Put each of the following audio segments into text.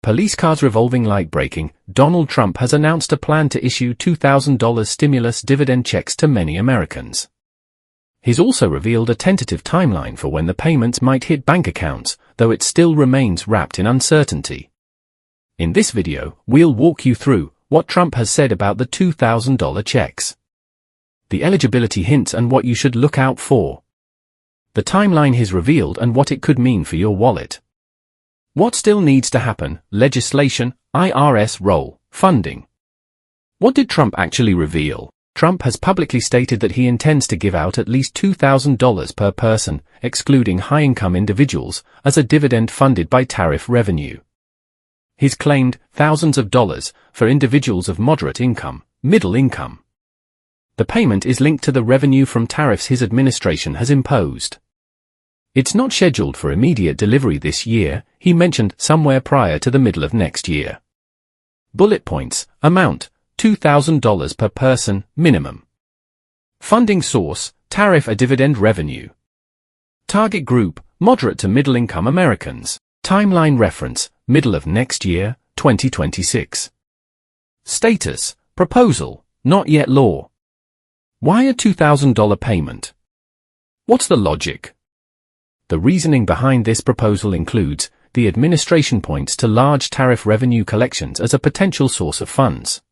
Police cars revolving light breaking, Donald Trump has announced a plan to issue $2,000 stimulus dividend checks to many Americans. He's also revealed a tentative timeline for when the payments might hit bank accounts, though it still remains wrapped in uncertainty. In this video, we'll walk you through what Trump has said about the $2,000 checks, the eligibility hints and what you should look out for, the timeline he's revealed and what it could mean for your wallet. What still needs to happen: legislation, IRS role, funding. What did Trump actually reveal? Trump has publicly stated that he intends to give out at least $2,000 per person, excluding high-income individuals, as a dividend funded by tariff revenue. He's claimed thousands of dollars for individuals of moderate income, middle income. The payment is linked to the revenue from tariffs his administration has imposed. It's not scheduled for immediate delivery this year, he mentioned, somewhere prior to the middle of next year. Bullet points: amount, $2,000 per person, minimum. Funding source, tariff or dividend revenue. Target group, moderate to middle-income Americans. Timeline reference, middle of next year, 2026. Status, proposal, not yet law. Why a $2,000 payment? What's the logic? The reasoning behind this proposal includes the administration points to large tariff revenue collections as a potential source of funds.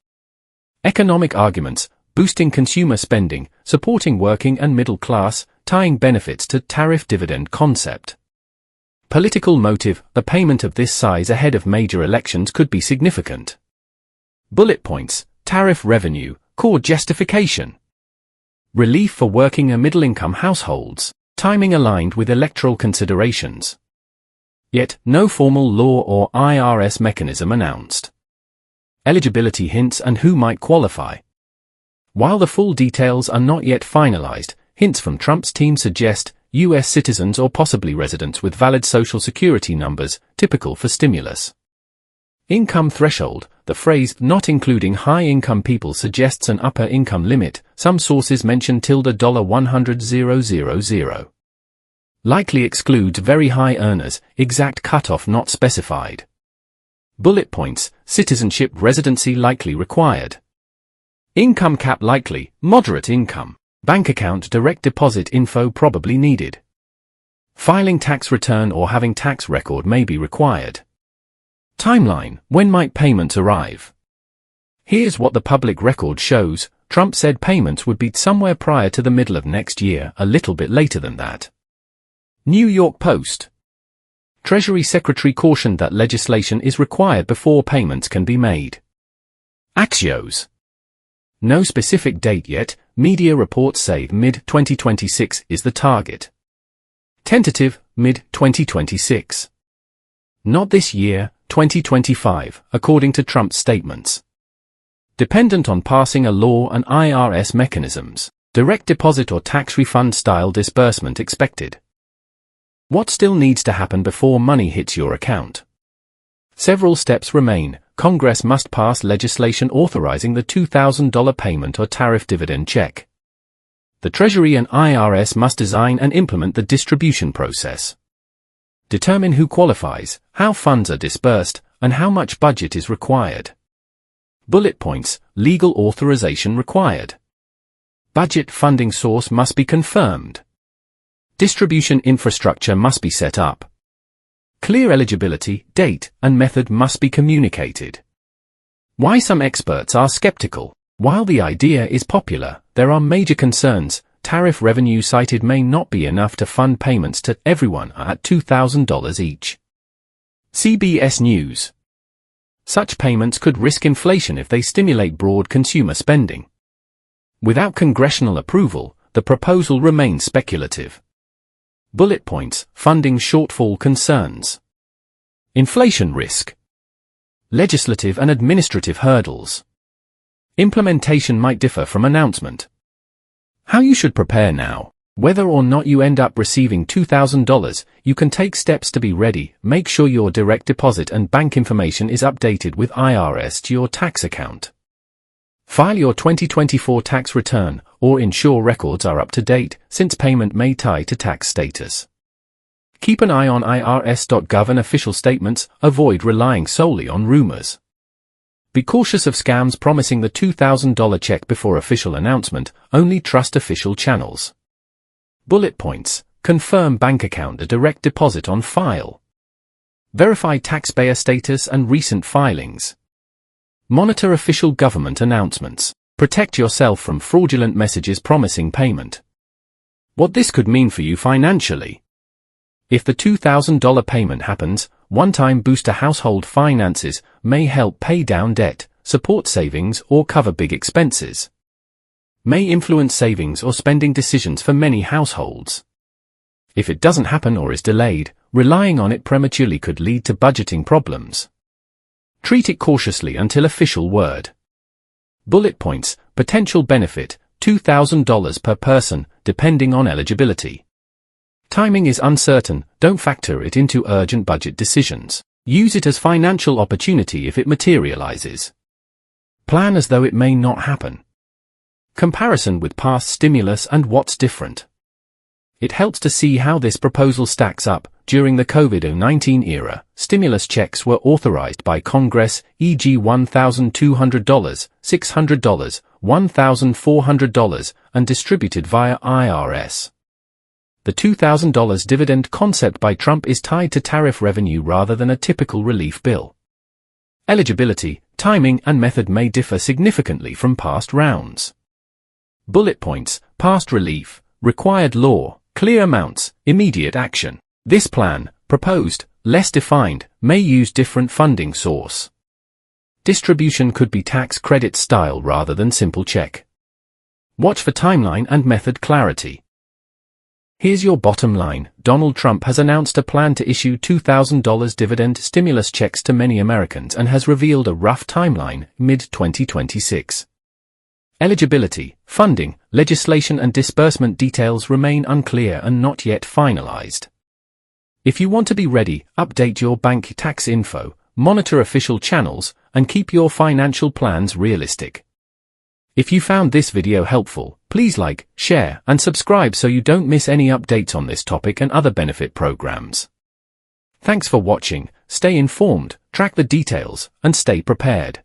Economic arguments, boosting consumer spending, supporting working and middle class, tying benefits to tariff dividend concept. Political motive, a payment of this size ahead of major elections could be significant. Bullet points: tariff revenue, core justification. Relief for working and middle-income households, timing aligned with electoral considerations. Yet, no formal law or IRS mechanism announced. Eligibility hints and who might qualify. While the full details are not yet finalized, hints from Trump's team suggest U.S. citizens or possibly residents with valid Social Security numbers, typical for stimulus. Income threshold, the phrase "not including high-income people" suggests an upper income limit. Some sources mention $100,000. Likely excludes very high earners, exact cutoff not specified. Bullet points: citizenship, residency likely required. Income cap likely, moderate income. Bank account, direct deposit info probably needed. Filing tax return or having tax record may be required. Timeline: when might payments arrive? Here's what the public record shows. Trump said payments would be somewhere prior to the middle of next year, a little bit later than that. New York Post. Treasury Secretary cautioned that legislation is required before payments can be made. Axios. No specific date yet, media reports say mid-2026 is the target. Tentative, mid-2026. Not this year, 2025, according to Trump's statements. Dependent on passing a law and IRS mechanisms, direct deposit or tax refund style disbursement expected. What still needs to happen before money hits your account? Several steps remain. Congress must pass legislation authorizing the $2,000 payment or tariff dividend check. The Treasury and IRS must design and implement the distribution process. Determine who qualifies, how funds are disbursed, and how much budget is required. Bullet points: legal authorization required. Budget funding source must be confirmed. Distribution infrastructure must be set up. Clear eligibility, date, and method must be communicated. Why some experts are skeptical. While the idea is popular, there are major concerns. Tariff revenue cited may not be enough to fund payments to everyone at $2,000 each. CBS News. Such payments could risk inflation if they stimulate broad consumer spending. Without congressional approval, the proposal remains speculative. Bullet points: funding shortfall concerns. Inflation risk. Legislative and administrative hurdles. Implementation might differ from announcement. How you should prepare now. Whether or not you end up receiving $2,000, you can take steps to be ready. Make sure your direct deposit and bank information is updated with IRS to your tax account. File your 2024 tax return, or ensure records are up to date, since payment may tie to tax status. Keep an eye on irs.gov and official statements, avoid relying solely on rumors. Be cautious of scams promising the $2,000 check before official announcement, only trust official channels. Bullet points: confirm bank account a direct deposit on file. Verify taxpayer status and recent filings. Monitor official government announcements. Protect yourself from fraudulent messages promising payment. What this could mean for you financially. If the $2,000 payment happens, one-time boost to household finances may help pay down debt, support savings, or cover big expenses. May influence savings or spending decisions for many households. If it doesn't happen or is delayed, relying on it prematurely could lead to budgeting problems. Treat it cautiously until official word. Bullet points: potential benefit, $2,000 per person, depending on eligibility. Timing is uncertain, don't factor it into urgent budget decisions. Use it as financial opportunity if it materializes. Plan as though it may not happen. Comparison with past stimulus and what's different. It helps to see how this proposal stacks up. During the COVID-19 era, stimulus checks were authorized by Congress, e.g. $1,200, $600, $1,400, and distributed via IRS. The $2,000 dividend concept by Trump is tied to tariff revenue rather than a typical relief bill. Eligibility, timing, and method may differ significantly from past rounds. Bullet points: past relief, required law, clear amounts, immediate action. This plan, proposed, less defined, may use different funding source. Distribution could be tax credit style rather than simple check. Watch for timeline and method clarity. Here's your bottom line. Donald Trump has announced a plan to issue $2,000 dividend stimulus checks to many Americans and has revealed a rough timeline, mid-2026. Eligibility, funding, legislation and disbursement details remain unclear and not yet finalized. If you want to be ready, update your bank tax info, monitor official channels, and keep your financial plans realistic. If you found this video helpful, please like, share, and subscribe so you don't miss any updates on this topic and other benefit programs. Thanks for watching, stay informed, track the details, and stay prepared.